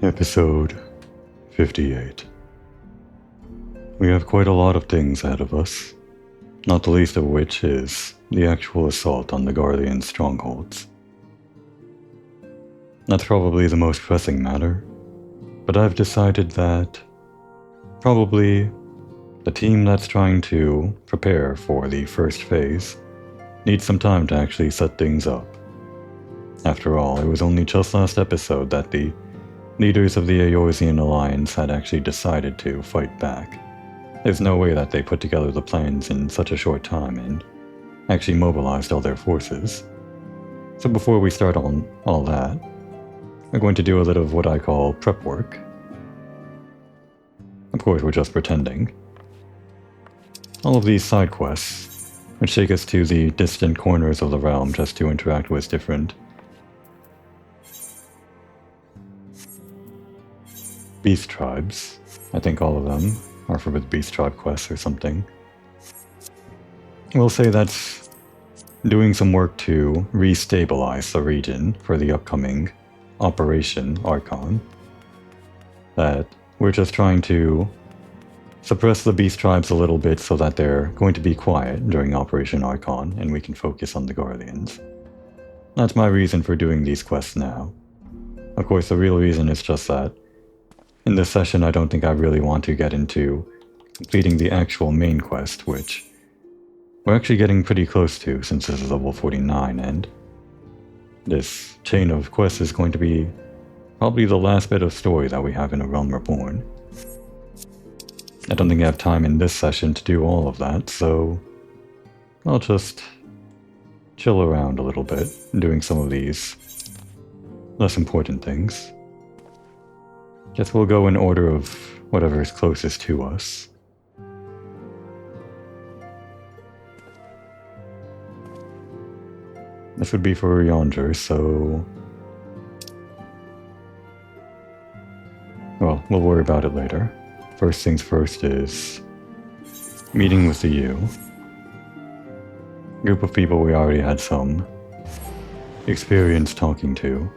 Episode 58. We have quite a lot of things ahead of us, not the least of which is the actual assault on the Guardian strongholds. That's probably the most pressing matter, but I've decided that probably the team that's trying to prepare for the first phase needs some time to actually set things up. After all, it was only just last episode that the leaders of the Eorzean Alliance had actually decided to fight back. There's no way that they put together the plans in such a short time and actually mobilized all their forces. So before we start on all that, we're going to do a little of what I call prep work. Of course, we're just pretending. All of these side quests, which take us to the distant corners of the realm just to interact with different beast tribes. I think all of them are for beast tribe quests or something. We'll say that's doing some work to restabilize the region for the upcoming Operation Archon. That we're just trying to suppress the beast tribes a little bit so that they're going to be quiet during Operation Archon and we can focus on the Guardians. That's my reason for doing these quests now. Of course, the real reason is just that in this session, I don't think I really want to get into completing the actual main quest, which we're actually getting pretty close to since this is level 49, and this chain of quests is going to be probably the last bit of story that we have in A Realm Reborn. I don't think I have time in this session to do all of that, so I'll just chill around a little bit, doing some of these less important things. Guess we'll go in order of whatever is closest to us. This would be for Yonder, so well, we'll worry about it later. First things first is meeting with the U. Group of people we already had some experience talking to.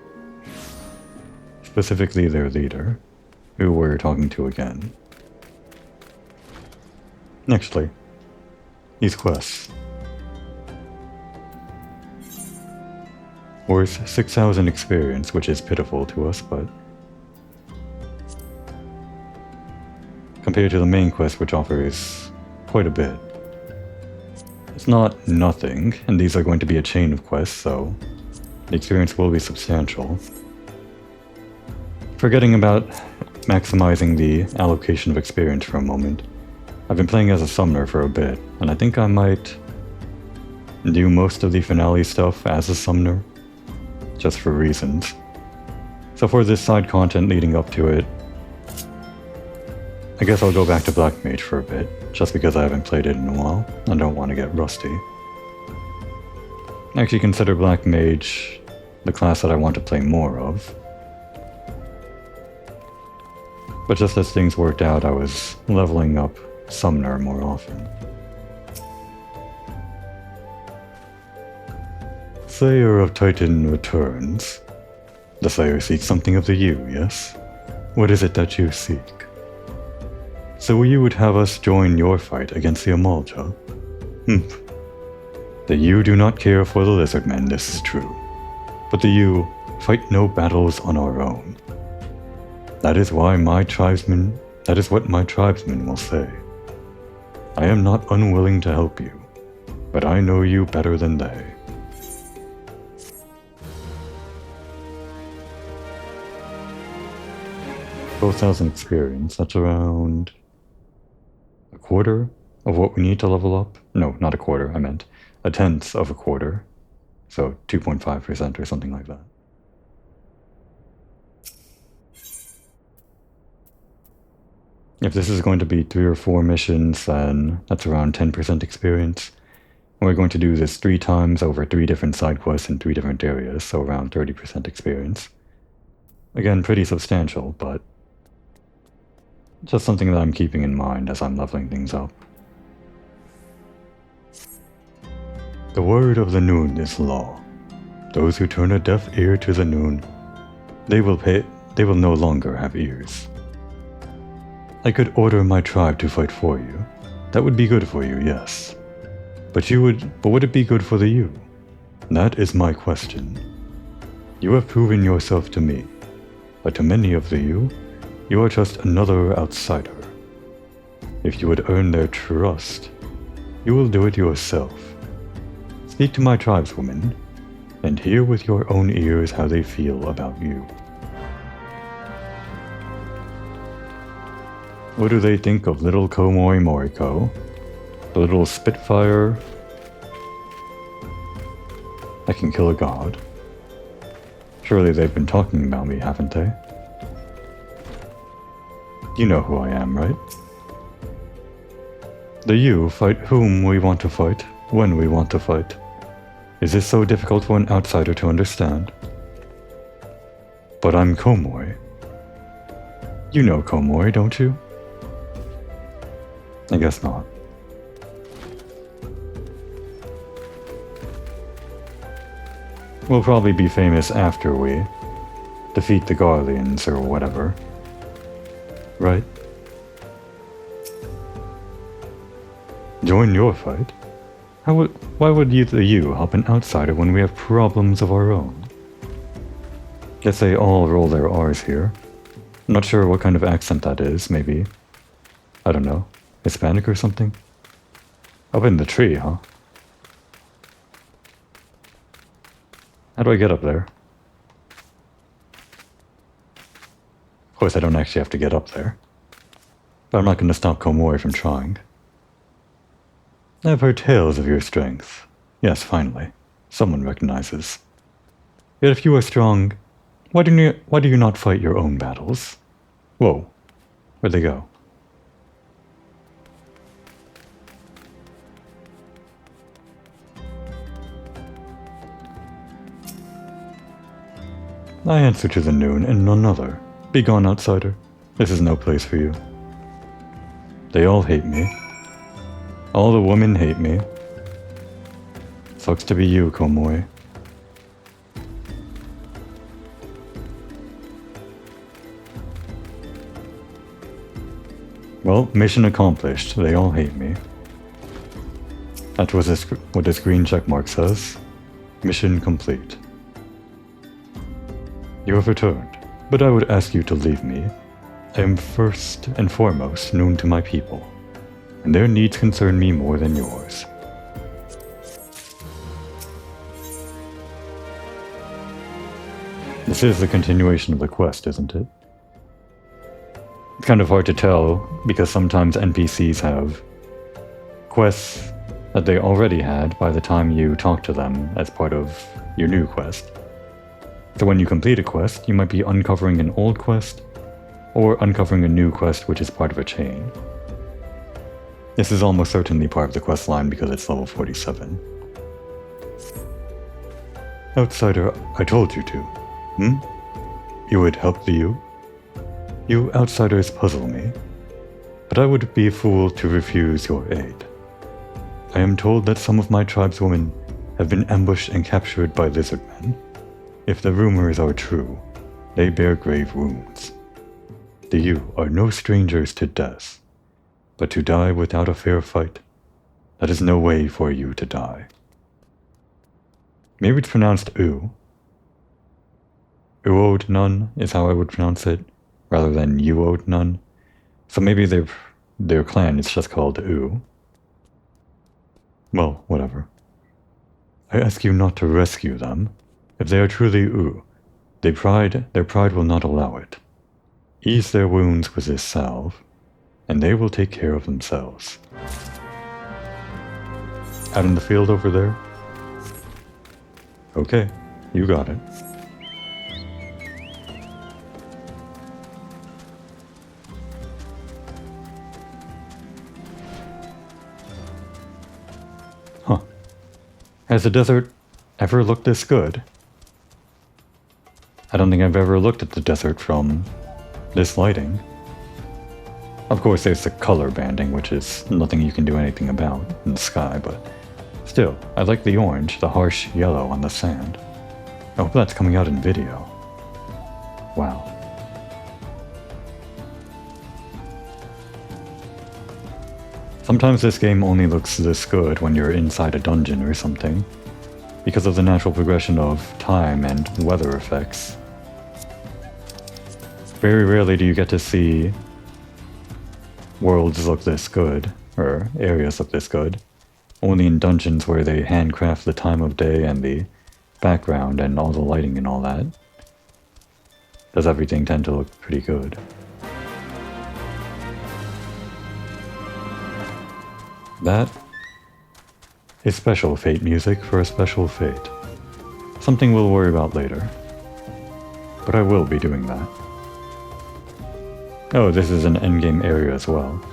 Specifically their leader, who we're talking to again. Nextly, these quests. Worth 6,000 experience, which is pitiful to us, but compared to the main quest, which offers quite a bit. It's not nothing, and these are going to be a chain of quests, so the experience will be substantial. Forgetting about maximizing the allocation of experience for a moment, I've been playing as a summoner for a bit, and I think I might do most of the finale stuff as a summoner, just for reasons. So for this side content leading up to it, I guess I'll go back to Black Mage for a bit, just because I haven't played it in a while, and don't want to get rusty. I actually consider Black Mage the class that I want to play more of. But just as things worked out, I was leveling up Summoner more often. Slayer of Titan returns. The Slayer seeks something of the U, yes? What is it that you seek? So you would have us join your fight against the Amalja? The U do not care for the Lizardmen, this is true. But the U fight no battles on our own. That is what my tribesmen will say. I am not unwilling to help you, but I know you better than they. Both 1,000 experience, that's around a quarter of what we need to level up. No, not a quarter, I meant a tenth of a quarter. So 2.5% or something like that. If this is going to be 3 or 4 missions, then that's around 10% experience. And we're going to do this 3 times over 3 different side quests in 3 different areas, so around 30% experience. Again, pretty substantial, but just something that I'm keeping in mind as I'm leveling things up. The word of the Noon is law. Those who turn a deaf ear to the Noon, they will they will no longer have ears. I could order my tribe to fight for you. That would be good for you, yes. But would it be good for the you? That is my question. You have proven yourself to me, but to many of the you are just another outsider. If you would earn their trust, you will do it yourself. Speak to my tribeswomen, and hear with your own ears how they feel about you. What do they think of little Komoi Moriko? The little Spitfire that can kill a god? Surely they've been talking about me, haven't they? You know who I am, right? The you fight whom we want to fight, when we want to fight. Is this so difficult for an outsider to understand? But I'm Komoi. You know Komoi, don't you? I guess not. We'll probably be famous after we defeat the Garleans or whatever. Right? Join your fight? Why would you help an outsider when we have problems of our own? Guess they all roll their R's here. I'm not sure what kind of accent that is, maybe. I don't know. Hispanic or something? Up in the tree, huh? How do I get up there? Of course, I don't actually have to get up there. But I'm not going to stop Komoi from trying. I've heard tales of your strength. Yes, finally. Someone recognizes. Yet if you are strong, why do you not fight your own battles? Whoa. Where'd they go? I answer to the noon and none other. Begone, outsider. This is no place for you. They all hate me. All the women hate me. Sucks to be you, Komoi. Well, mission accomplished. They all hate me. That's what this green checkmark says. Mission complete. You have returned, but I would ask you to leave me. I am first and foremost known to my people, and their needs concern me more than yours. This is the continuation of the quest, isn't it? It's kind of hard to tell, because sometimes NPCs have quests that they already had by the time you talk to them as part of your new quest. So when you complete a quest, you might be uncovering an old quest, or uncovering a new quest which is part of a chain. This is almost certainly part of the quest line because it's level 47. Outsider, I told you to. You would help the you? You outsiders puzzle me, but I would be a fool to refuse your aid. I am told that some of my tribeswomen have been ambushed and captured by lizardmen. If the rumors are true, they bear grave wounds. The you are no strangers to death, but to die without a fair fight, that is no way for you to die. Maybe it's pronounced oo. Uode none is how I would pronounce it, rather than uode none. So maybe their clan is just called oo. Well, whatever. I ask you not to rescue them. If they are truly oo, their pride will not allow it. Ease their wounds with this salve, and they will take care of themselves. Out in the field over there? Okay, you got it. Huh. Has the desert ever looked this good? I don't think I've ever looked at the desert from this lighting. Of course, there's the color banding, which is nothing you can do anything about in the sky, but still, I like the orange, the harsh yellow on the sand. I hope that's coming out in video. Wow. Sometimes this game only looks this good when you're inside a dungeon or something, because of the natural progression of time and weather effects. Very rarely do you get to see worlds look this good, or areas look this good. Only in dungeons where they handcraft the time of day and the background and all the lighting and all that does everything tend to look pretty good. That is special fate music for a special fate. Something we'll worry about later. But I will be doing that. Oh, this is an endgame area as well.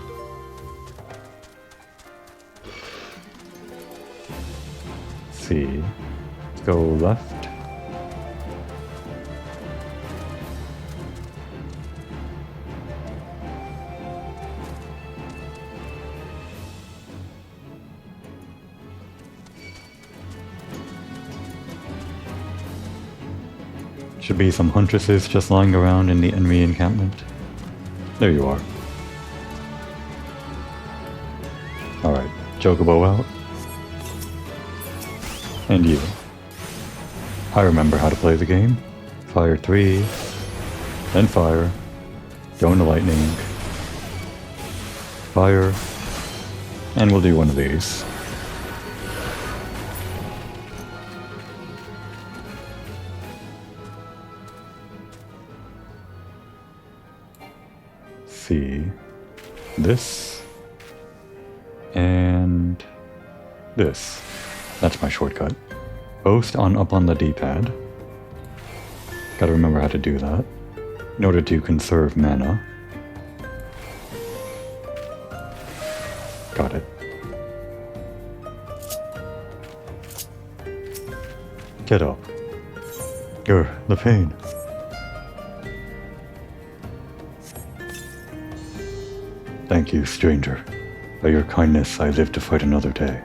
Let's see. Let's go left. Should be some huntresses just lying around in the enemy encampment. There you are. Alright, Chocobo out. And you. I remember how to play the game. Fire 3, then fire, go into lightning, fire, and we'll do one of these. See this and this. That's my shortcut. Both up on the D-pad. Gotta remember how to do that in order to conserve mana. Got it. Get up. The pain. Thank you, stranger. By your kindness, I live to fight another day.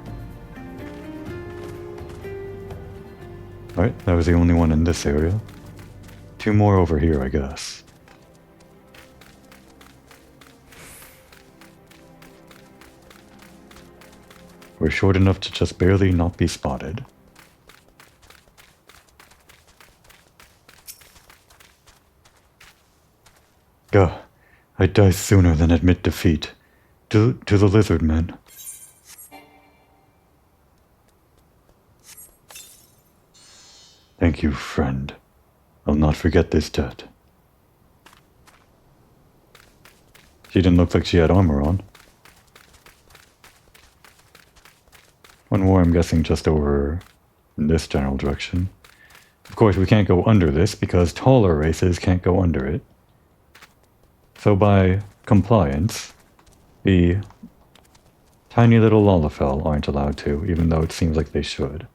Alright, that was the only one in this area. 2 more over here, I guess. We're short enough to just barely not be spotted. Gah. I'd die sooner than admit defeat. To the lizard men. Thank you, friend. I'll not forget this debt. She didn't look like she had armor on. One more, I'm guessing, just over in this general direction. Of course, we can't go under this because taller races can't go under it. So by compliance, the tiny little Lalafell aren't allowed to, even though it seems like they should.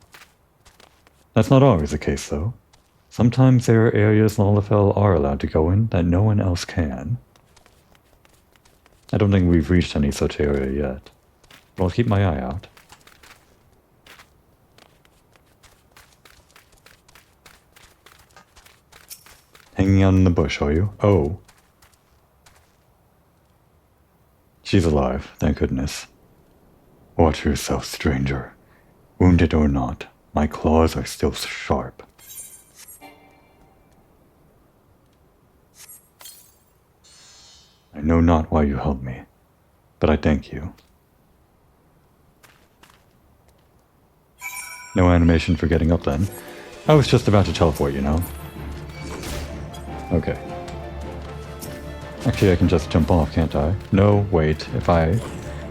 That's not always the case, though. Sometimes there are areas Lalafell are allowed to go in that no one else can. I don't think we've reached any such area yet, but I'll keep my eye out. Hanging out in the bush, are you? Oh. She's alive, thank goodness. Watch yourself, stranger. Wounded or not, my claws are still sharp. I know not why you helped me, but I thank you. No animation for getting up then. I was just about to teleport, you know. Okay. Actually, I can just jump off, can't I? No, wait. If I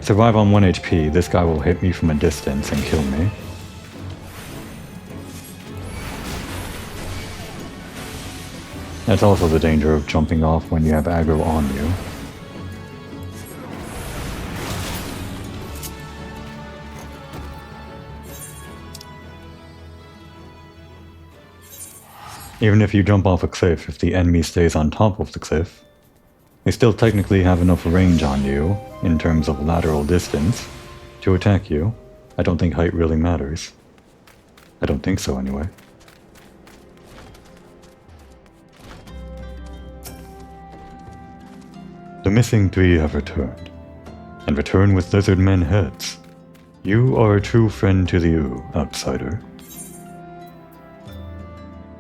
survive on 1 HP, this guy will hit me from a distance and kill me. That's also the danger of jumping off when you have aggro on you. Even if you jump off a cliff, if the enemy stays on top of the cliff, they still technically have enough range on you, in terms of lateral distance, to attack you. I don't think height really matters. I don't think so, anyway. The missing 3 have returned. and return with lizard men heads. You are a true friend to the Ooh, outsider.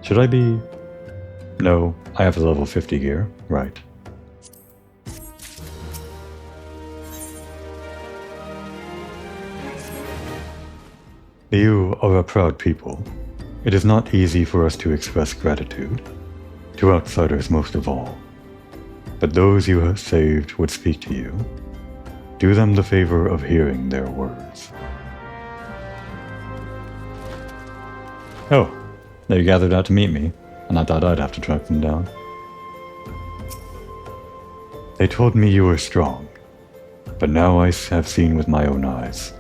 Should I be... No, I have a level 50 gear, right. The Ooh are a proud people. It is not easy for us to express gratitude, to outsiders most of all. But those you have saved would speak to you. Do them the favor of hearing their words. Oh, they gathered out to meet me, and I thought I'd have to track them down. They told me you were strong, but now I have seen with my own eyes.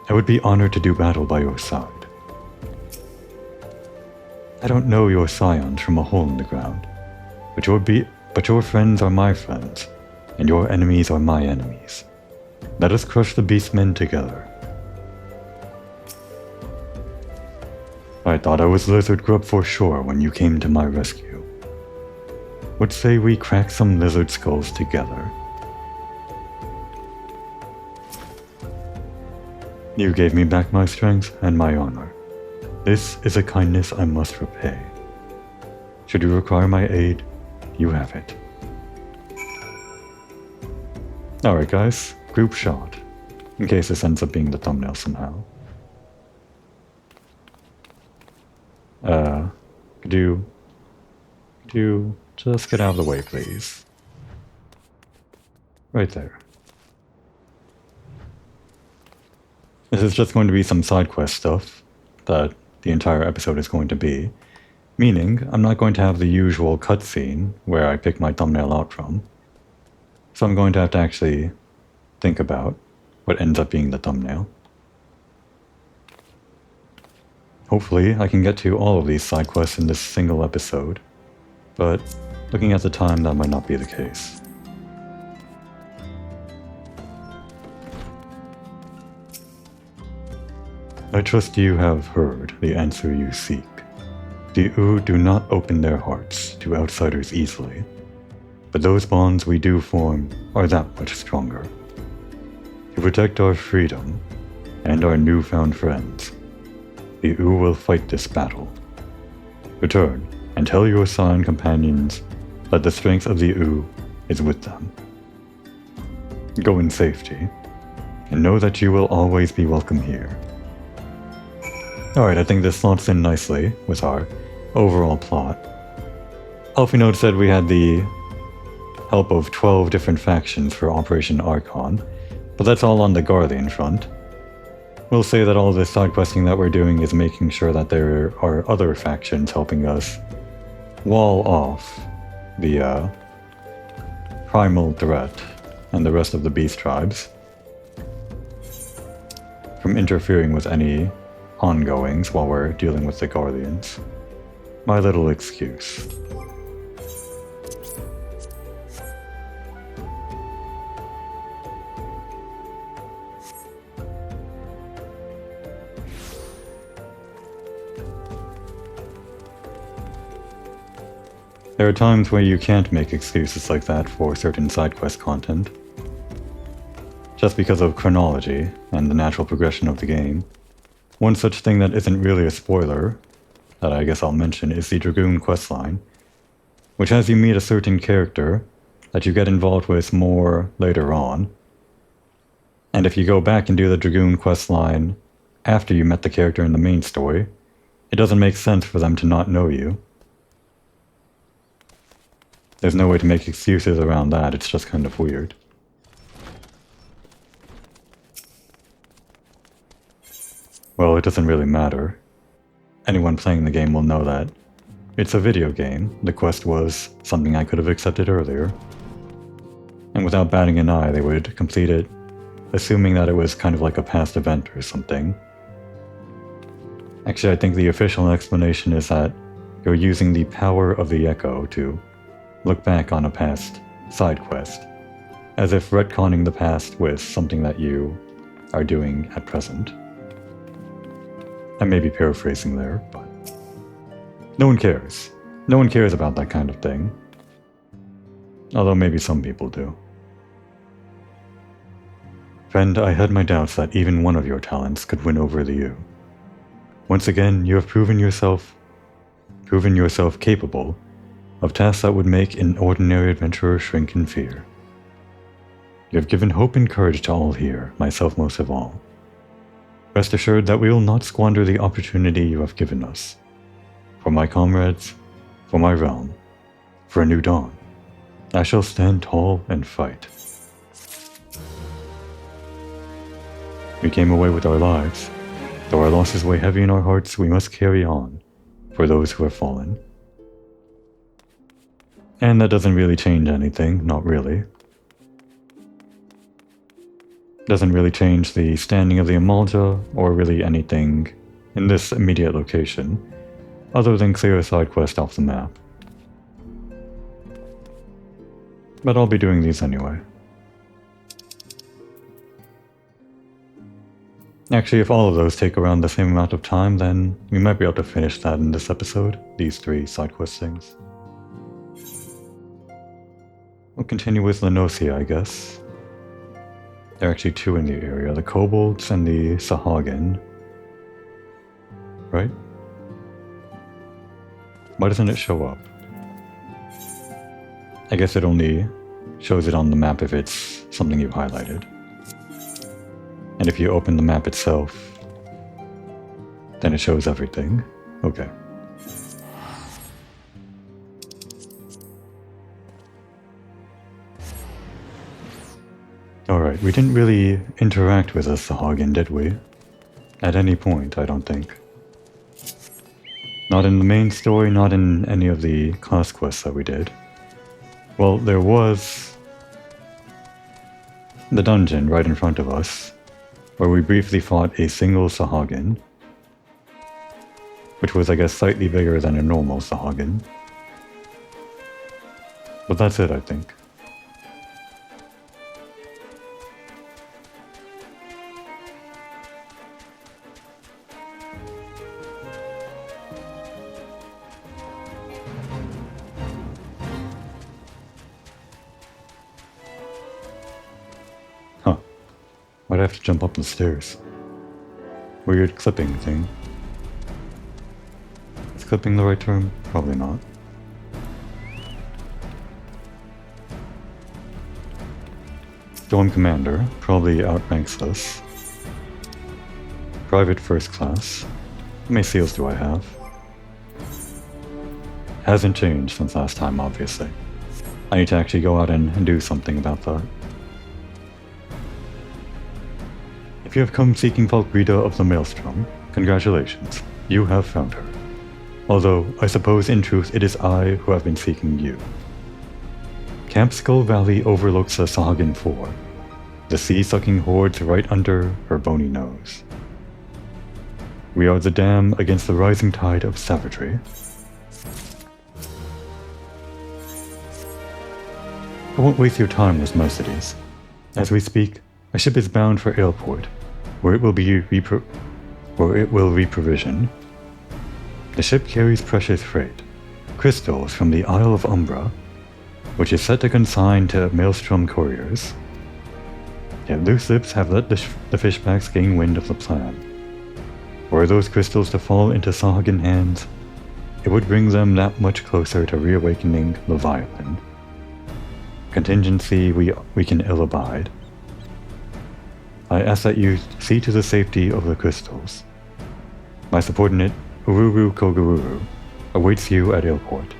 I would be honored to do battle by your side. I don't know your scions from a hole in the ground, but your friends are my friends, and your enemies are my enemies. Let us crush the beastmen together. I thought I was lizard grub for sure when you came to my rescue. What say we crack some lizard skulls together? You gave me back my strength and my honor. This is a kindness I must repay. Should you require my aid, you have it. Alright guys, group shot. In case this ends up being the thumbnail somehow. Could you just get out of the way, please? Right there. This is just going to be some side quest stuff that the entire episode is going to be, meaning I'm not going to have the usual cutscene where I pick my thumbnail out from. So I'm going to have to actually think about what ends up being the thumbnail. Hopefully I can get to all of these side quests in this single episode, but looking at the time, that might not be the case. I trust you have heard the answer you seek. The Ooh do not open their hearts to outsiders easily, but those bonds we do form are that much stronger. To protect our freedom and our newfound friends, the Ooh will fight this battle. Return and tell your Scion companions that the strength of the Ooh is with them. Go in safety, and know that you will always be welcome here. Alright, I think this slots in nicely with our overall plot. Alphinaud said we had the help of 12 different factions for Operation Archon, but that's all on the Guardian front. We'll say that all this side questing that we're doing is making sure that there are other factions helping us wall off the primal threat and the rest of the beast tribes from interfering with any ongoings while we're dealing with the Guardians. My little excuse. There are times where you can't make excuses like that for certain side quest content, just because of chronology and the natural progression of the game. One such thing that isn't really a spoiler, that I guess I'll mention, is the Dragoon questline, which has you meet a certain character that you get involved with more later on. And if you go back and do the Dragoon questline after you met the character in the main story, it doesn't make sense for them to not know you. There's no way to make excuses around that, it's just kind of weird. Well, it doesn't really matter. Anyone playing the game will know that it's a video game. The quest was something I could have accepted earlier. And without batting an eye, they would complete it, assuming that it was kind of like a past event or something. Actually, I think the official explanation is that you're using the power of the Echo to look back on a past side quest, as if retconning the past with something that you are doing at present. I may be paraphrasing there, but no one cares. No one cares about that kind of thing. Although maybe some people do. Friend, I had my doubts that even one of your talents could win over the you. Once again, you have proven yourself capable of tasks that would make an ordinary adventurer shrink in fear. You have given hope and courage to all here, myself most of all. Rest assured that we will not squander the opportunity you have given us. For my comrades, for my realm, for a new dawn, I shall stand tall and fight. We came away with our lives. Though our losses weigh heavy in our hearts, we must carry on for those who have fallen. And that doesn't really change anything, not really. Doesn't really change the standing of the Amalja, or really anything in this immediate location, other than clear a side quest off the map. But I'll be doing these anyway. Actually, if all of those take around the same amount of time, then we might be able to finish that in this episode, these 3 side quest things. We'll continue with Lenosia, I guess. There are actually 2 in the area, the Kobolds and the Sahagin. Right? Why doesn't it show up? I guess it only shows it on the map if it's something you've highlighted. And if you open the map itself, then it shows everything. Okay. Alright, we didn't really interact with a Sahagin, did we? At any point, I don't think. Not in the main story, not in any of the class quests that we did. Well, there was the dungeon right in front of us, where we briefly fought a single Sahagin, which was, I guess, slightly bigger than a normal Sahagin. But that's it, I think. Why'd I have to jump up the stairs? Weird clipping thing. Is clipping the right term? Probably not. Storm Commander probably outranks us. Private First Class. How many seals do I have? Hasn't changed since last time, obviously. I need to actually go out and do something about that. If you have come seeking Falkrita of the Maelstrom, congratulations, you have found her. Although, I suppose in truth it is I who have been seeking you. Camp Skull Valley overlooks the Sahagin 4, the sea-sucking hordes right under her bony nose. We are the dam against the rising tide of savagery. I won't waste your time with Mercedes. As we speak, a ship is bound for Ailport, where it will reprovision. The ship carries precious freight, crystals from the Isle of Umbra, which is set to consign to Maelstrom couriers. Yet loose lips have let the fishbacks gain wind of the plan. Were those crystals to fall into Sahagin hands, it would bring them that much closer to reawakening Leviathan. Contingency we can ill abide. I ask that you see to the safety of the crystals. My subordinate, Ururu Kogururu, awaits you at Ailport.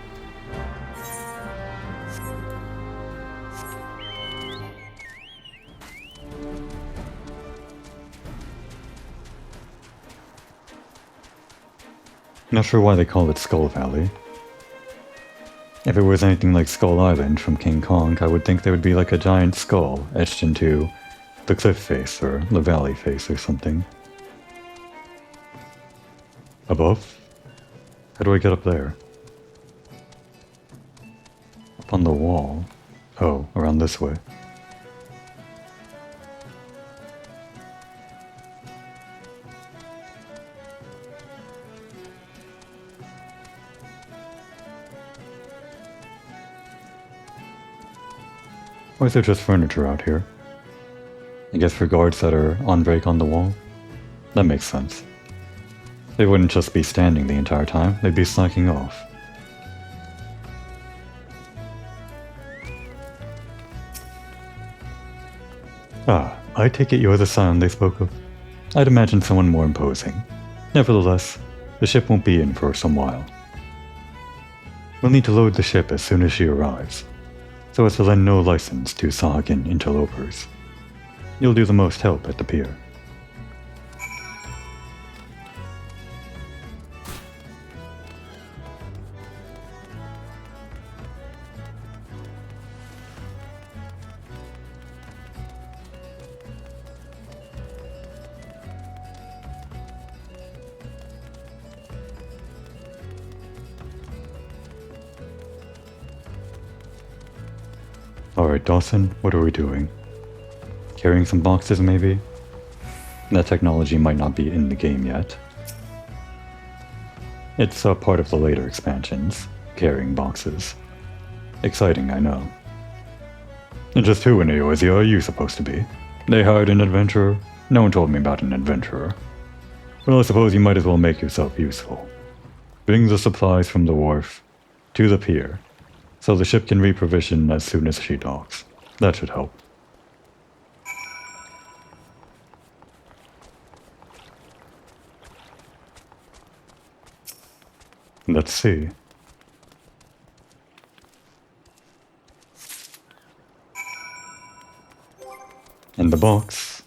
Not sure why they call it Skull Valley. If it was anything like Skull Island from King Kong, I would think there would be like a giant skull etched into the cliff face or the valley face or something. Above? How do I get up there? Up on the wall. Oh, around this way. Or is there just furniture out here? I guess for guards that are on break on the wall. That makes sense. They wouldn't just be standing the entire time, they'd be slacking off. Ah, I take it you're the scion they spoke of. I'd imagine someone more imposing. Nevertheless, the ship won't be in for some while. We'll need to load the ship as soon as she arrives, so as to lend no license to Sahagin interlopers. You'll do the most help at the pier. Alright, Dawson, what are we doing? Carrying some boxes, maybe? That technology might not be in the game yet. It's a part of the later expansions, carrying boxes. Exciting, I know. And just who in Eorzea are you supposed to be? They hired an adventurer? No one told me about an adventurer. Well, I suppose you might as well make yourself useful. Bring the supplies from the wharf to the pier, so the ship can reprovision as soon as she docks. That should help. Let's see. And the box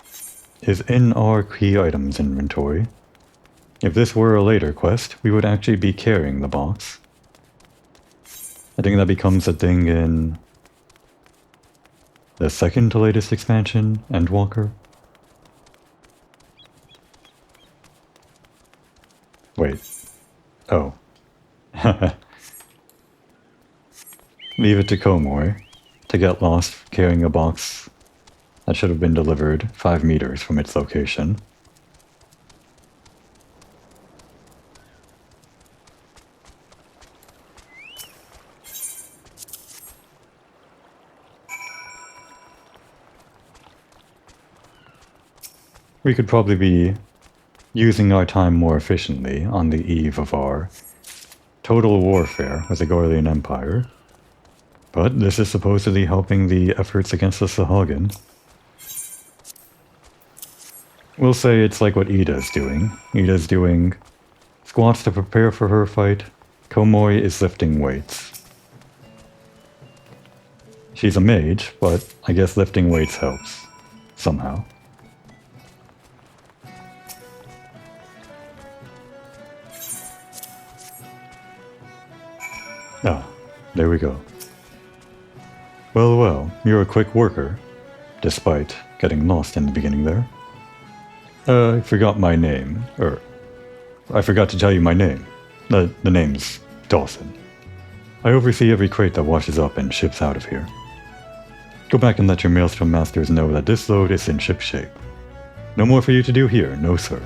is in our key items inventory. If this were a later quest, we would actually be carrying the box. I think that becomes a thing in the second to latest expansion, Endwalker. Wait. Oh. Leave it to Komoy to get lost carrying a box that should have been delivered 5 meters from its location. We could probably be using our time more efficiently on the eve of our total warfare with the Gorlian Empire. But this is supposedly helping the efforts against the Sahagin. We'll say it's like what Ida's doing. Ida's doing squats to prepare for her fight. Komoy is lifting weights. She's a mage, but I guess lifting weights helps. Somehow. Ah, there we go. Well, well, you're a quick worker, despite getting lost in the beginning there. I forgot my name, I forgot to tell you my name. The name's Dawson. I oversee every crate that washes up and ships out of here. Go back and let your Maelstrom masters know that this load is in ship shape. No more for you to do here, no sir.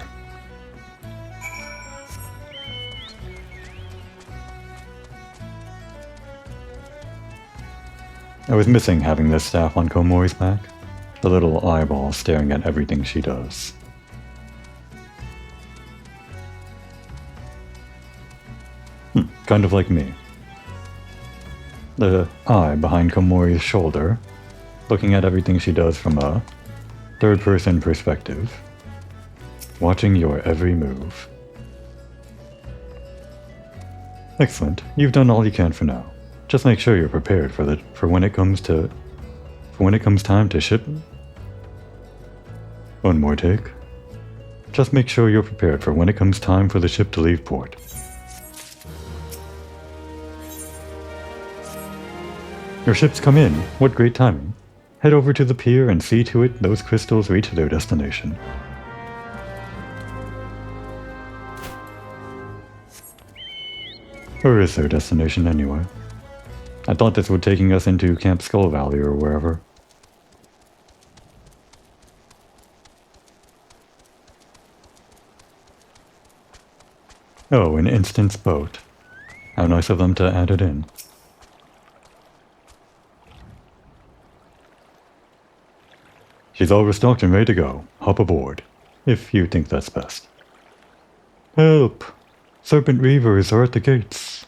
I was missing having this staff on Komoy's back. The little eyeball staring at everything she does. Kind of like me. The eye behind Komoy's shoulder, looking at everything she does from a third-person perspective. Watching your every move. Excellent. You've done all you can for now. Just make sure you're prepared for when it comes time to ship. One more take. Just make sure you're prepared for when it comes time for the ship to leave port. Your ship's come in. What great timing. Head over to the pier and see to it those crystals reach their destination. Where is their destination anyway? I thought this was taking us into Camp Skull Valley or wherever. Oh, an instance boat. How nice of them to add it in. She's all restocked and ready to go. Hop aboard, if you think that's best. Help! Serpent Reavers are at the gates.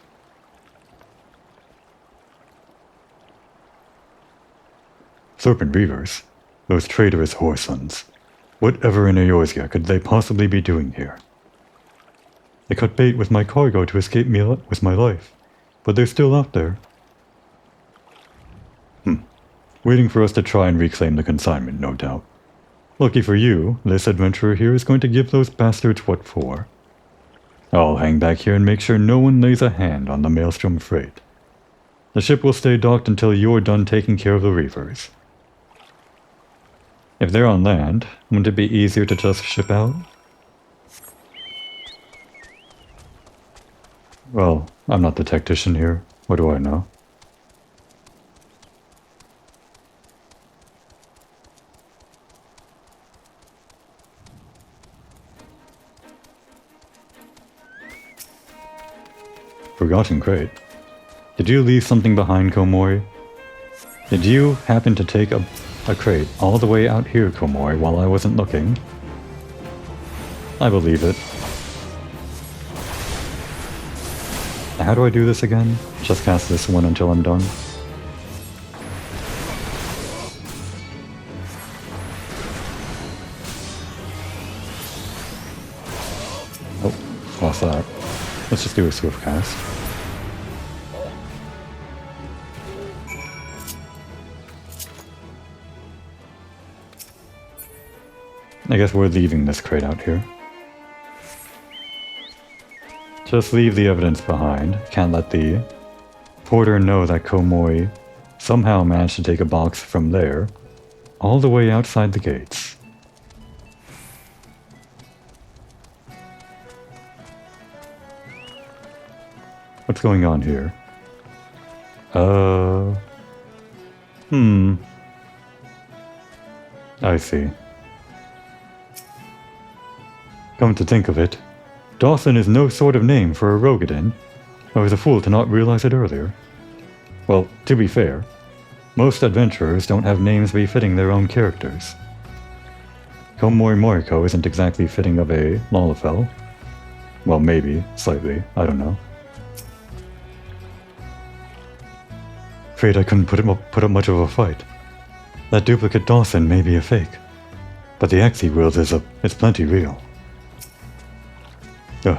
Serpent Reavers? Those traitorous whoresons. Whatever in Eorzea could they possibly be doing here? They cut bait with my cargo to escape me with my life, but they're still out there. Waiting for us to try and reclaim the consignment, no doubt. Lucky for you, this adventurer here is going to give those bastards what for. I'll hang back here and make sure no one lays a hand on the Maelstrom freight. The ship will stay docked until you're done taking care of the Reavers. If they're on land, wouldn't it be easier to just ship out? Well, I'm not the tactician here. What do I know? Forgotten crate. Did you leave something behind, Komori? Did you happen to take a crate all the way out here, Komori, while I wasn't looking? I believe it. How do I do this again? Just cast this one until I'm done. Oh, lost that. Let's just do a swift cast. I guess we're leaving this crate out here. Just leave the evidence behind. Can't let the porter know that Komori somehow managed to take a box from there all the way outside the gates. What's going on here? I see. Come to think of it, Dawson is no sort of name for a Rogadin. I was a fool to not realize it earlier. Well, to be fair, most adventurers don't have names befitting their own characters. Komori Moriko isn't exactly fitting of a Lalafell. Well, maybe, slightly, I don't know. Afraid I couldn't put up much of a fight. That duplicate Dawson may be a fake, but the XIV is plenty real. Ugh.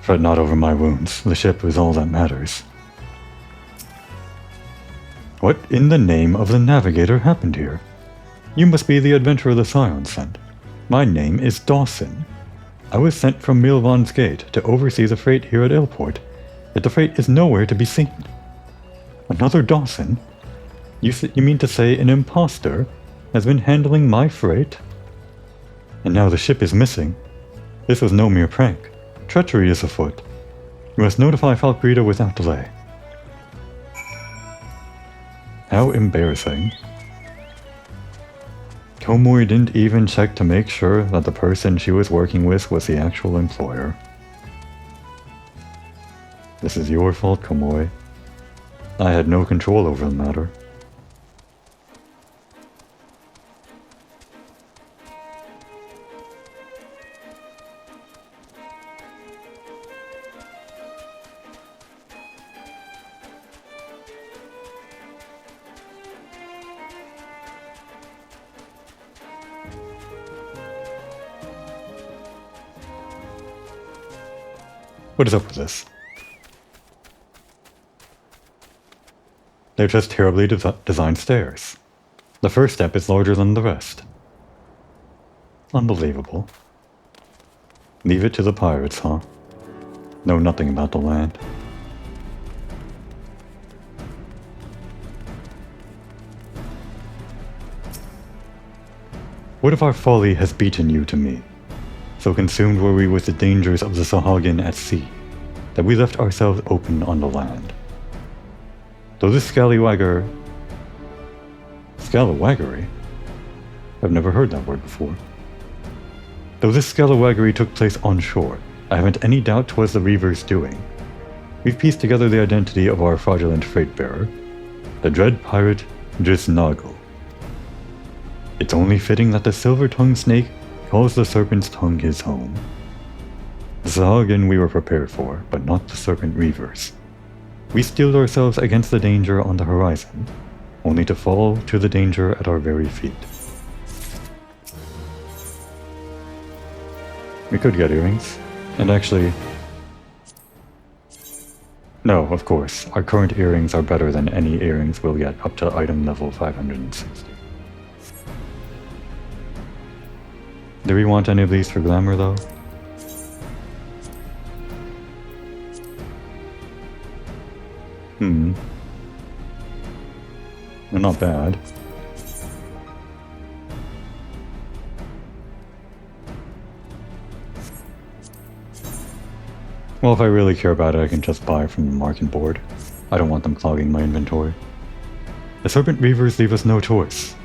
Fret not over my wounds. The ship is all that matters. What in the name of the Navigator happened here? You must be the adventurer the Scion sent. My name is Dawson. I was sent from Milvan's Gate to oversee the freight here at Airport, yet the freight is nowhere to be seen. Another Dawson? You mean to say an imposter has been handling my freight? And now the ship is missing. This was no mere prank. Treachery is afoot. You must notify Falkrita without delay. How embarrassing. Komori didn't even check to make sure that the person she was working with was the actual employer. This is your fault, Komori. I had no control over the matter. What is up with this? They're just terribly designed stairs. The first step is larger than the rest. Unbelievable. Leave it to the pirates, huh? Know nothing about the land. What if our folly has beaten you to me? So consumed were we with the dangers of the Sahagin at sea, that we left ourselves open on the land. Though this scallywaggery? I've never heard that word before. Though this scallywaggery took place on shore, I haven't any doubt 'twas the Reaver's doing. We've pieced together the identity of our fraudulent freight bearer, the dread pirate Drisnagel. It's only fitting that the silver-tongued snake calls the serpent's tongue his home. The Sahagin we were prepared for, but not the serpent reavers. We steeled ourselves against the danger on the horizon, only to fall to the danger at our very feet. We could get earrings, and actually... No, of course, our current earrings are better than any earrings we'll get up to item level 560. Do we want any of these for glamour though? They're not bad. Well, if I really care about it, I can just buy from the market board. I don't want them clogging my inventory. The Serpent Reavers leave us no choice.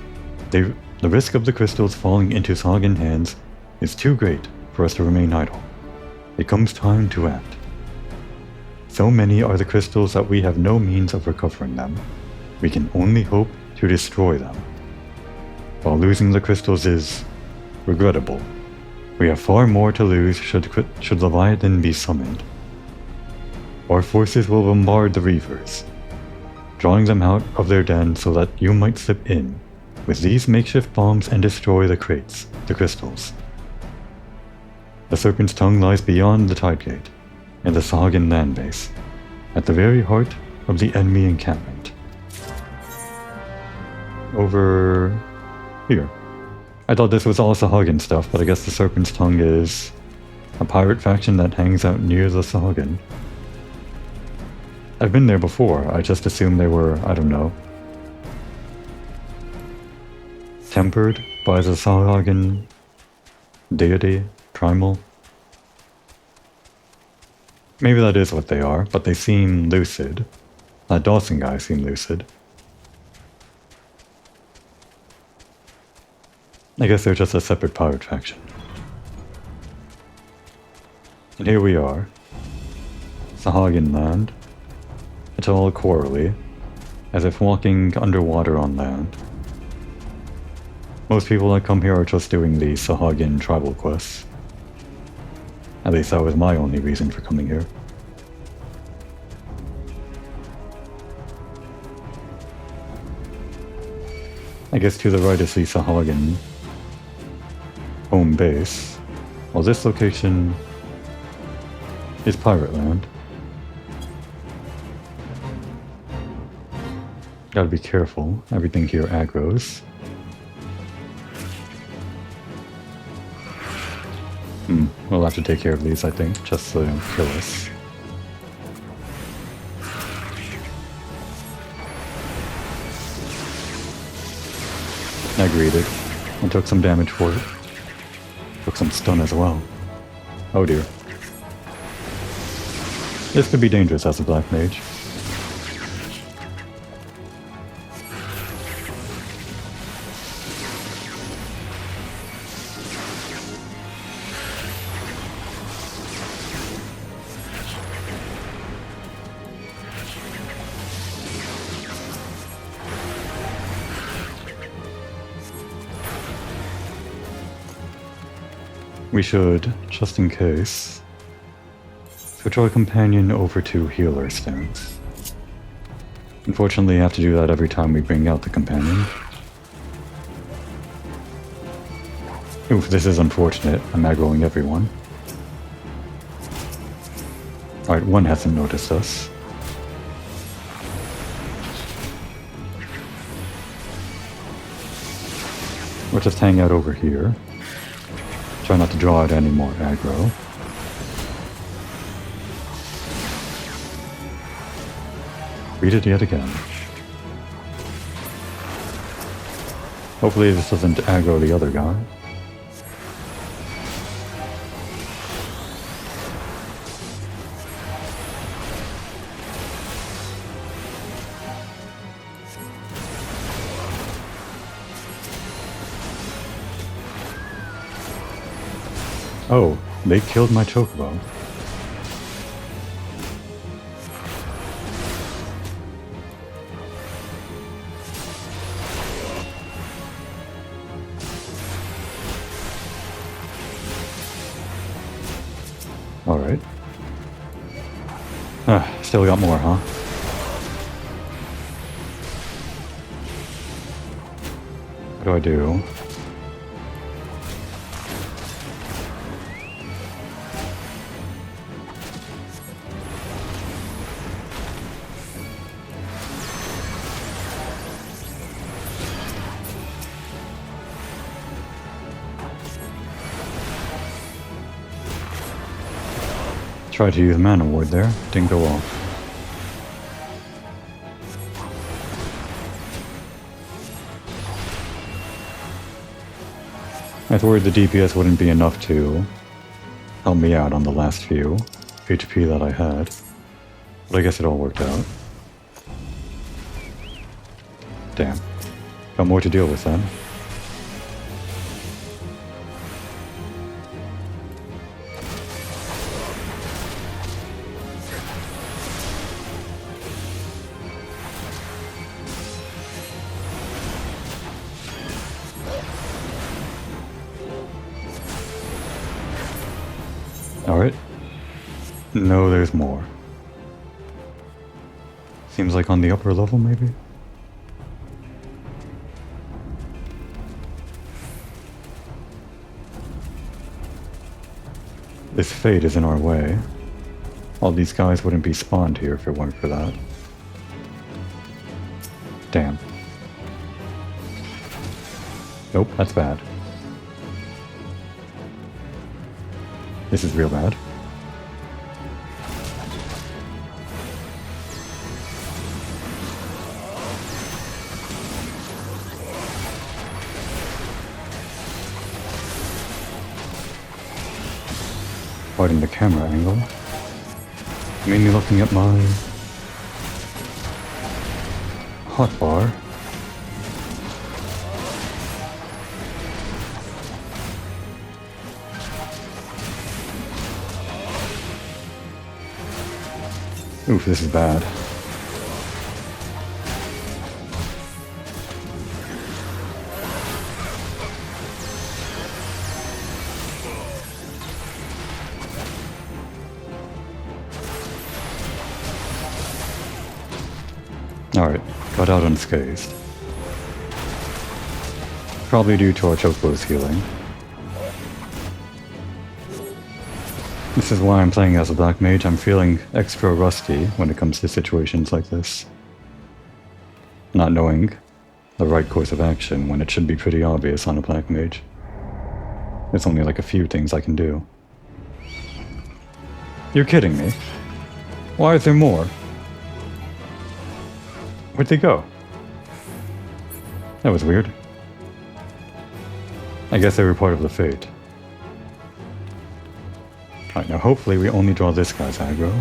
The risk of the crystals falling into Sahagin hands is too great for us to remain idle. It comes time to act. So many are the crystals that we have no means of recovering them. We can only hope to destroy them. While losing the crystals is regrettable, we have far more to lose should Leviathan be summoned. Our forces will bombard the Reavers, drawing them out of their den so that you might slip in with these makeshift bombs and destroy the crates, the crystals. The Serpent's Tongue lies beyond the Tide Gate, in the Sahagin land base, at the very heart of the enemy encampment. Over here. I thought this was all Sahagin stuff, but I guess the Serpent's Tongue is a pirate faction that hangs out near the Sahagin. I've been there before, I just assumed they were, I don't know, tempered by the Sahagin deity, primal. Maybe that is what they are, but they seem lucid. That Dawson guy seemed lucid. I guess they're just a separate pirate faction. And here we are. Sahagin land. It's all corally, as if walking underwater on land. Most people that come here are just doing the Sahagin tribal quests. At least that was my only reason for coming here. I guess to the right is the Sahagin home base, while this location is pirate land. Gotta be careful, everything here aggroes. We'll have to take care of these, I think, just so they don't kill us. I greeted, and took some damage for it. Took some stun as well. Oh dear. This could be dangerous as a black mage. We should, just in case, switch our companion over to healer stance. Unfortunately, I have to do that every time we bring out the companion. Oof, this is unfortunate. I'm aggroing everyone. Alright, one hasn't noticed us. We'll just hang out over here. Try not to draw out any more aggro. Read it yet again. Hopefully this doesn't aggro the other guy. Oh, they killed my chocobo. Alright. Still got more, huh? What do I do? Tried to use Mana Ward there, didn't go off. I was worried the DPS wouldn't be enough to help me out on the last few HP that I had, but I guess it all worked out. Damn. Got more to deal with then. Alright. No, there's more. Seems like on the upper level, maybe? This fate is in our way. All these guys wouldn't be spawned here if it weren't for that. Damn. Nope, that's bad. This is real bad. Pardon the camera angle. Mainly looking at my hotbar. Oof, this is bad. Alright, got out unscathed. Probably due to our Chocobo's healing. This is why I'm playing as a Black Mage. I'm feeling extra rusty when it comes to situations like this. Not knowing the right course of action when it should be pretty obvious on a Black Mage. There's only like a few things I can do. You're kidding me? Why is there more? Where'd they go? That was weird. I guess they were part of the fate. Alright, now hopefully we only draw this guy's aggro.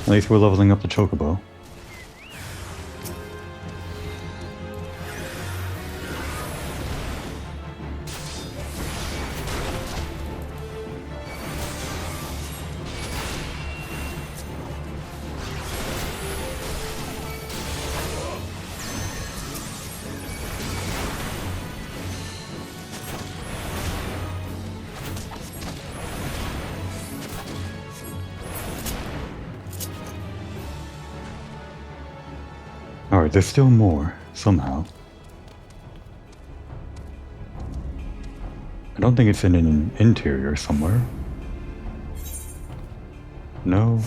At least we're leveling up the Chocobo. Alright, there's still more, somehow. I don't think it's in an interior somewhere. No.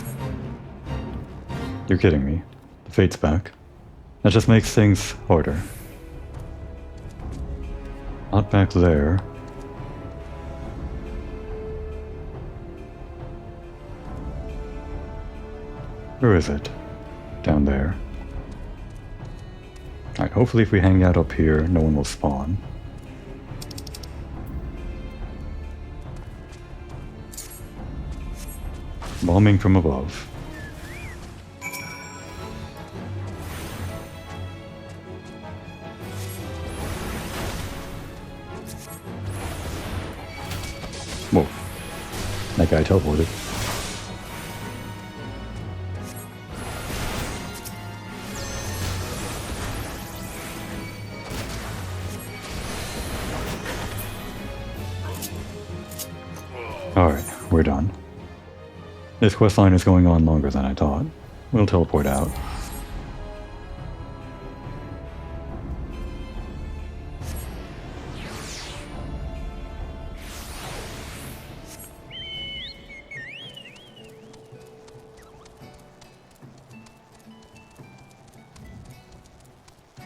You're kidding me. The fate's back. That just makes things harder. Not back there. Where is it? Down there. Alright, hopefully if we hang out up here, no one will spawn. Bombing from above. Whoa. That guy teleported. Alright, we're done. This questline is going on longer than I thought. We'll teleport out.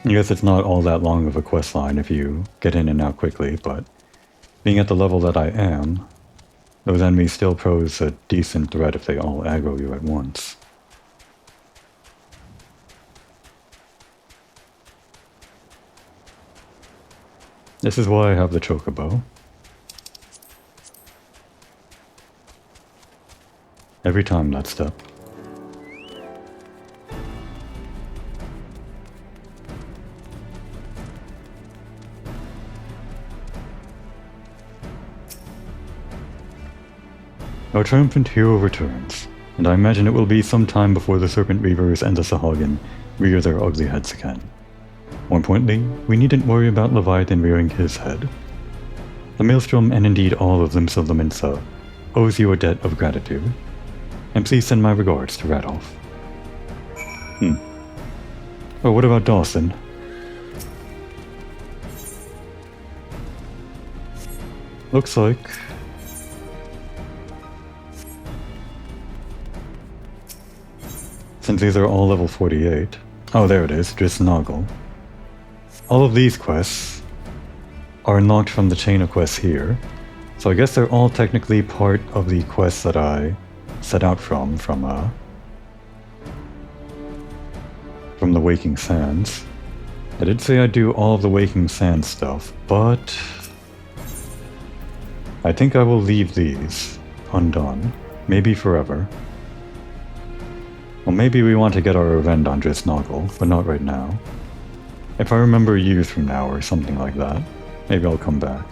I guess it's not all that long of a questline if you get in and out quickly, but being at the level that I am, those enemies still pose a decent threat if they all aggro you at once. This is why I have the chocobo. Every time that step. Our triumphant hero returns, and I imagine it will be some time before the Serpent Reavers and the Sahagin rear their ugly heads again. More importantly, we needn't worry about Leviathan rearing his head. The Maelstrom, and indeed all of Limsa Laminsa, owes you a debt of gratitude. And please send my regards to Radolf. Oh, what about Dawson? Looks like... since these are all level 48... Oh, there it is, Drisnoggle. All of these quests are unlocked from the chain of quests here, so I guess they're all technically part of the quests that I set out from the Waking Sands. I did say I'd do all of the Waking Sands stuff, but I think I will leave these undone, maybe forever. Well, maybe we want to get our revenge on Drisnoggle, but not right now. If I remember years from now or something like that, maybe I'll come back.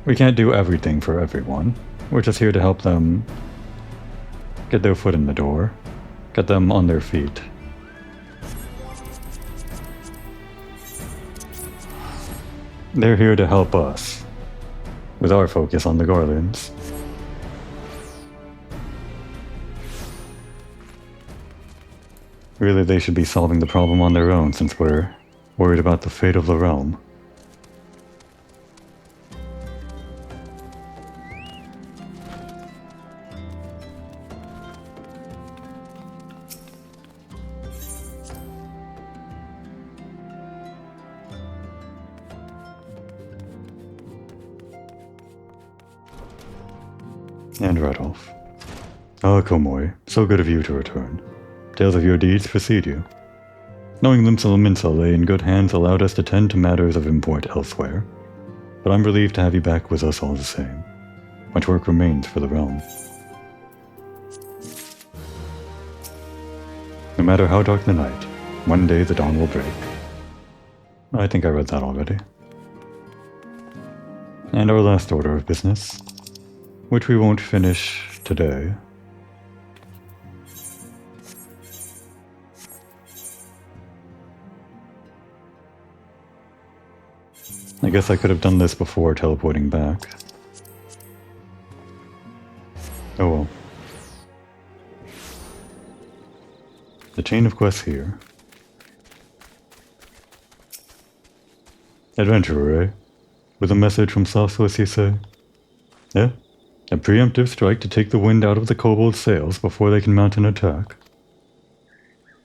We can't do everything for everyone. We're just here to help them get their foot in the door, get them on their feet. They're here to help us, with our focus on the Garlands. Really, they should be solving the problem on their own since we're worried about the fate of the realm. And Radolf. Ah, Komoi, so good of you to return. Tales of your deeds precede you. Knowing Limsa Laminsa lay in good hands allowed us to tend to matters of import elsewhere, but I'm relieved to have you back with us all the same. Much work remains for the realm. No matter how dark the night, one day the dawn will break. I think I read that already. And our last order of business, which we won't finish today. I guess I could have done this before teleporting back. Oh well. The chain of quests here. Adventurer, eh? With a message from Soswis, you say? Yeah? A preemptive strike to take the wind out of the kobold sails before they can mount an attack.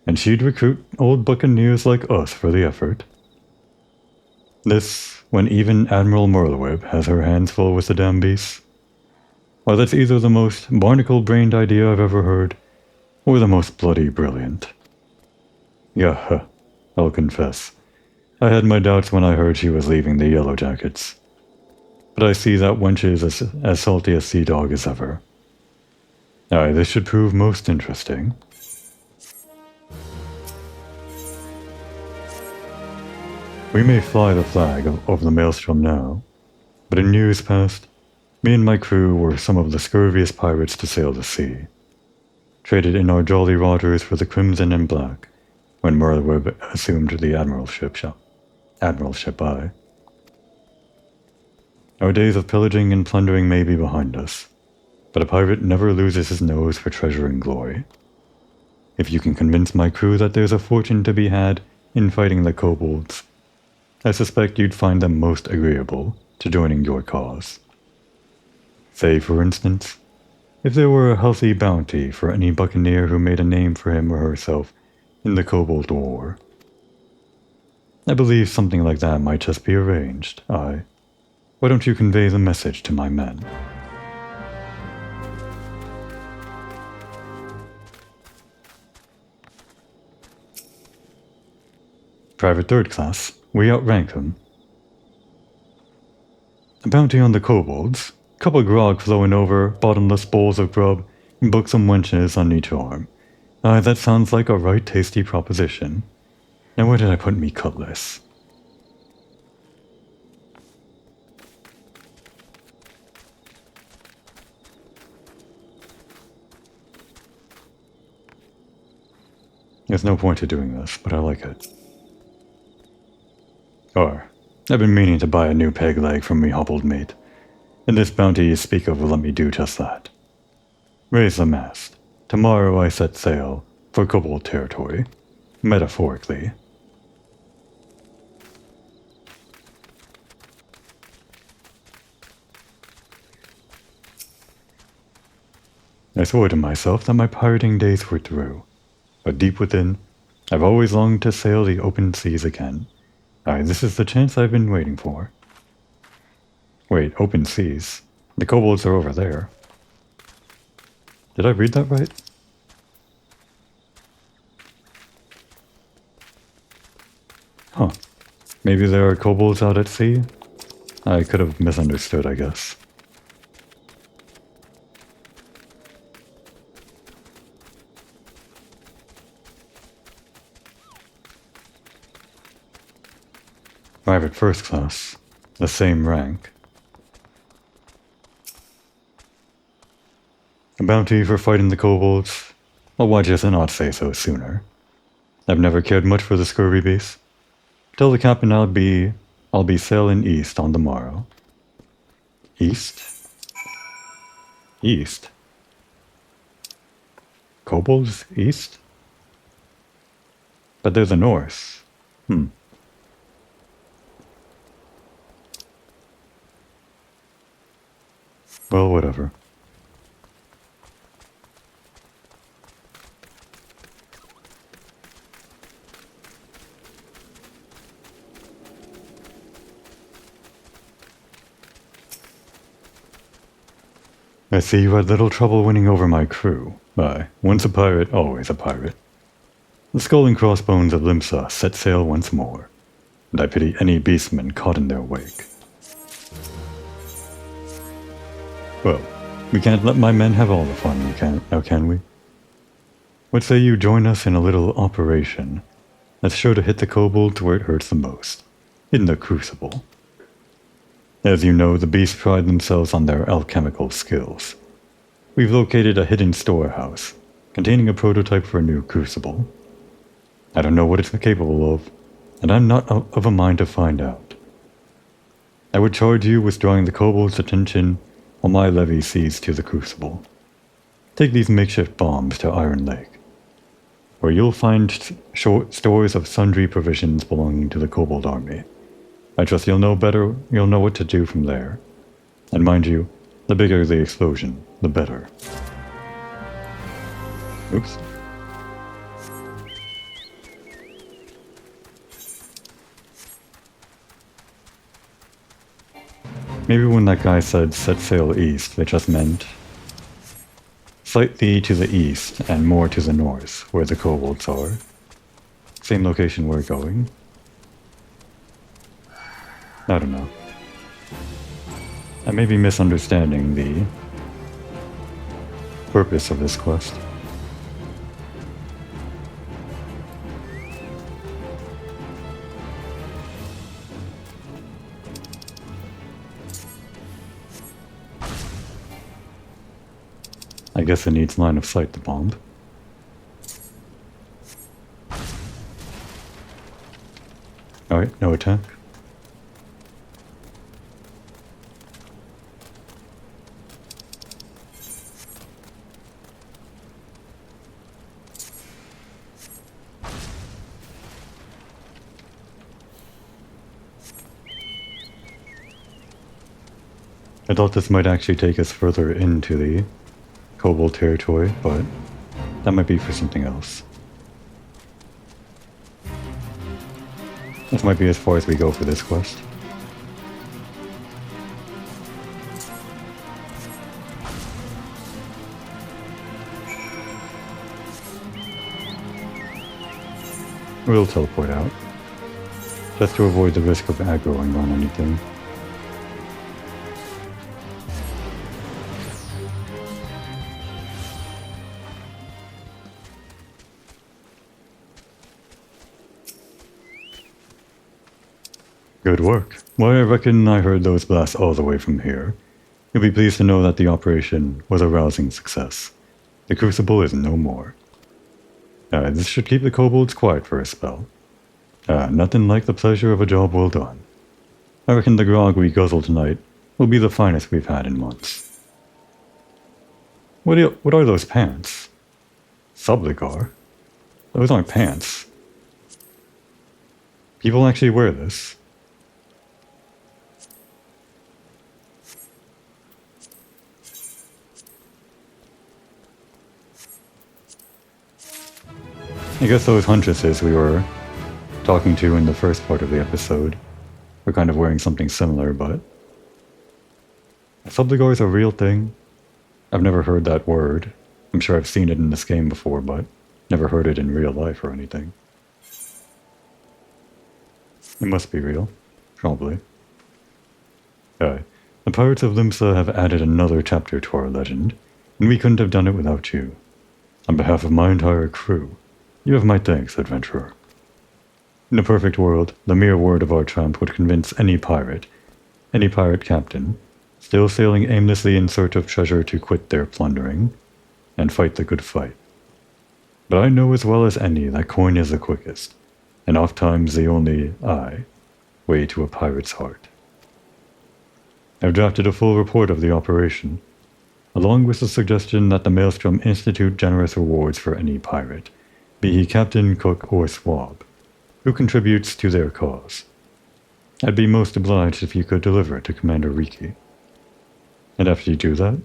And she'd recruit old buccaneers like us for the effort. This, when even Admiral Merleweb has her hands full with the damn beasts. Why, that's either the most barnacle-brained idea I've ever heard, or the most bloody brilliant. Yeah, I'll confess. I had my doubts when I heard she was leaving the Yellow Jackets. But I see that wench is as salty a sea dog as ever. Aye, this should prove most interesting. We may fly the flag over the Maelstrom now, But in years past, me and my crew were some of the scurviest pirates to sail the sea. Traded in our Jolly Rogers for the Crimson and Black when Merlwyb assumed the admiralship. Aye. Our days of pillaging and plundering may be behind us, but a pirate never loses his nose for treasure and glory. If you can convince my crew that there's a fortune to be had in fighting the kobolds, I suspect you'd find them most agreeable to joining your cause. Say, for instance, if there were a healthy bounty for any buccaneer who made a name for him or herself in the Kobold War. I believe something like that might just be arranged. Why don't you convey the message to my men? Private Third Class, we outrank them. A bounty on the kobolds, couple grog flowing over, bottomless bowls of grub, and buxom wenches on each arm. That sounds like a right tasty proposition. Now where did I put me cutlass? There's no point to doing this, but I like it. I've been meaning to buy a new peg leg from me hobbled mate, and this bounty you speak of will let me do just that. Raise the mast. Tomorrow I set sail for kobold territory, metaphorically. I swore to myself that my pirating days were through, but deep within, I've always longed to sail the open seas again. This is the chance I've been waiting for. Wait, open seas? The kobolds are over there. Did I read that right? Huh. Maybe there are kobolds out at sea? I could have misunderstood, I guess. Private First Class, the same rank. A bounty for fighting the kobolds? Well, why just not say so sooner? I've never cared much for the scurvy base. Tell the captain I'll be sailing east on the morrow. East? East? Kobolds east? But they're the north. Well, whatever. I see you had little trouble winning over my crew. Once a pirate, always a pirate. The skull and crossbones of Limsa set sail once more, and I pity any beastman caught in their wake. Well, we can't let my men have all the fun, now can we? What say you join us in a little operation that's sure to hit the kobolds where it hurts the most, in the Crucible. As you know, the beasts pride themselves on their alchemical skills. We've located a hidden storehouse, containing a prototype for a new Crucible. I don't know what it's capable of, and I'm not of a mind to find out. I would charge you with drawing the kobolds' attention while my levy sees to the Crucible. Take these makeshift bombs to Iron Lake, where you'll find stores of sundry provisions belonging to the kobold army. I trust you'll know what to do from there. And mind you, the bigger the explosion, the better. Oops. Maybe when that guy said set sail east, it just meant slightly to the east and more to the north, where the kobolds are. Same location we're going. I don't know. I may be misunderstanding the purpose of this quest. I guess it needs line of sight to bomb. Alright, no attack. I thought this might actually take us further into the Kobold territory, but that might be for something else. This might be as far as we go for this quest. We'll teleport out, just to avoid the risk of aggroing on anything. Good work. Why, I reckon I heard those blasts all the way from here. You'll be pleased to know that the operation was a rousing success. The Crucible is no more. This should keep the kobolds quiet for a spell. Nothing like the pleasure of a job well done. I reckon the grog we guzzle tonight will be the finest we've had in months. What are those pants? Subligar? Those aren't pants. People actually wear this. I guess those huntresses we were talking to in the first part of the episode were kind of wearing something similar, but... Subligar is a real thing? I've never heard that word. I'm sure I've seen it in this game before, but never heard it in real life or anything. It must be real. Probably. The Pirates of Limsa have added another chapter to our legend, and we couldn't have done it without you. On behalf of my entire crew, you have my thanks, adventurer. In a perfect world, the mere word of our tramp would convince any pirate captain, still sailing aimlessly in search of treasure to quit their plundering, and fight the good fight. But I know as well as any that coin is the quickest, and oft-times the only way to a pirate's heart. I've drafted a full report of the operation, along with the suggestion that the Maelstrom institute generous rewards for any pirate, be he captain, cook, or swab, who contributes to their cause. I'd be most obliged if you could deliver it to Commander Riki. And after you do that,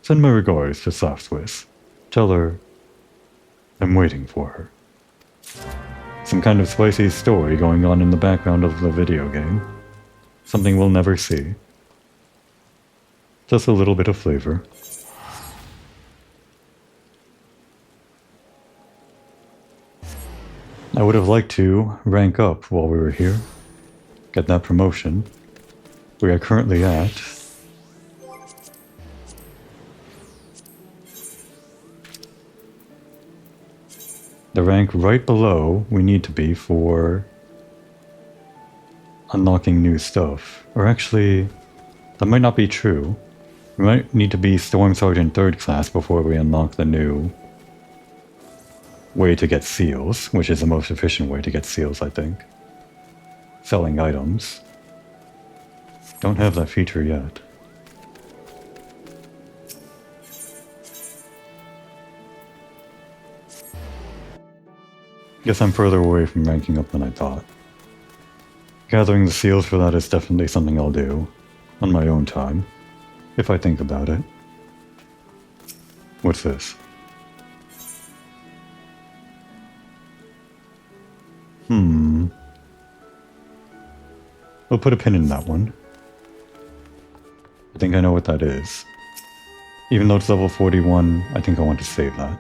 send my regards to Soft Swiss. Tell her I'm waiting for her. Some kind of spicy story going on in the background of the video game. Something we'll never see. Just a little bit of flavor. I would have liked to rank up while we were here, get that promotion. We are currently at the rank right below we need to be for unlocking new stuff. Or actually, that might not be true. We might need to be Storm Sergeant 3rd class before we unlock the new way to get seals, which is the most efficient way to get seals, I think. Selling items. Don't have that feature yet. Guess I'm further away from ranking up than I thought. Gathering the seals for that is definitely something I'll do, on my own time, if I think about it. What's this? We'll put a pin in that one. I think I know what that is. Even though it's level 41, I think I want to save that.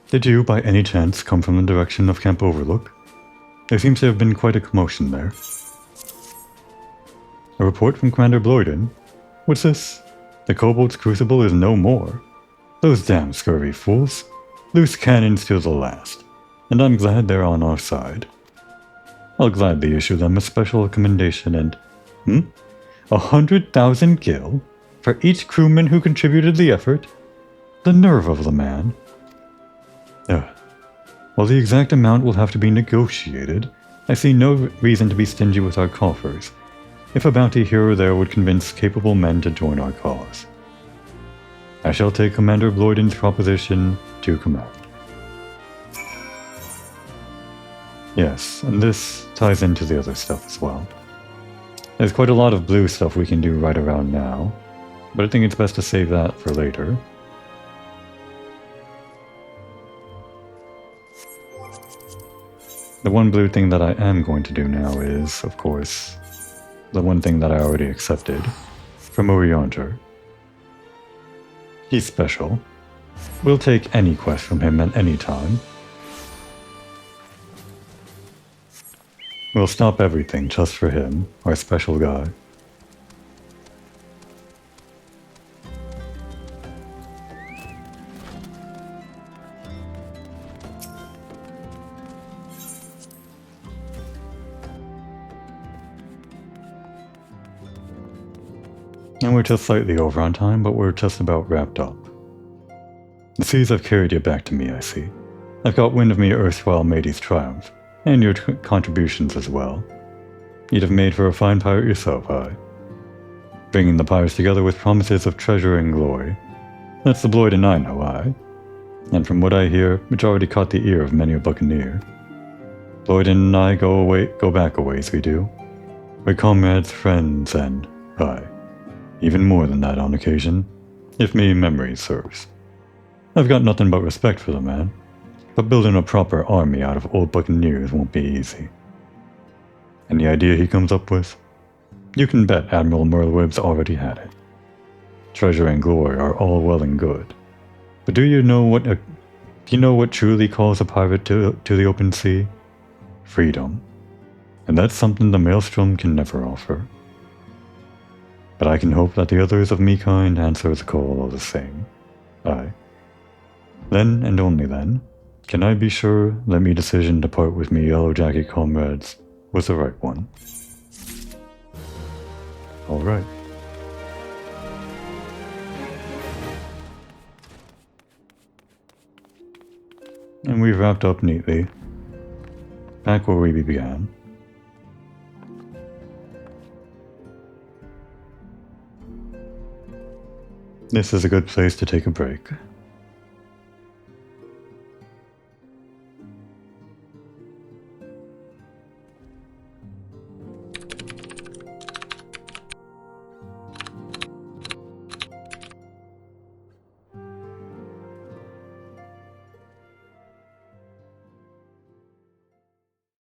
Did you, by any chance, come from the direction of Camp Overlook? There seems to have been quite a commotion there. A report from Commander Bloyden? What's this? The Kobold's Crucible is no more. Those damn scurvy fools. Loose cannons to the last. And I'm glad they're on our side. I'll gladly issue them a special commendation and... 100,000 gil? For each crewman who contributed the effort? The nerve of the man. While the exact amount will have to be negotiated, I see no reason to be stingy with our coffers, if a bounty here or there would convince capable men to join our cause. I shall take Commander Bloyden's proposition to command. Yes, and this ties into the other stuff as well. There's quite a lot of blue stuff we can do right around now, but I think it's best to save that for later. The one blue thing that I am going to do now is, of course, the one thing that I already accepted from Oriander. He's special. We'll take any quest from him at any time. We'll stop everything just for him, our special guy. And we're just slightly over on time, but we're just about wrapped up. The seas have carried you back to me, I see. I've got wind of me erstwhile Matey's triumph, and your contributions as well. You'd have made for a fine pirate yourself, aye. Bringing the pirates together with promises of treasure and glory. That's the Bloyden I know, aye. And from what I hear, it's already caught the ear of many a buccaneer. Bloyden and I go back a ways, we do. We're comrades, friends, and, aye, even more than that on occasion, if me memory serves. I've got nothing but respect for the man, but building a proper army out of old buccaneers won't be easy. And the idea he comes up with? You can bet Admiral Merlweb's already had it. Treasure and glory are all well and good, but do you know what truly calls a pirate to the open sea? Freedom. And that's something the Maelstrom can never offer. But I can hope that the others of me kind answer the call all the same. Aye. Then, and only then, can I be sure that me decision to part with me yellow jacket comrades was the right one. Alright. And we've wrapped up neatly. Back where we began. This is a good place to take a break.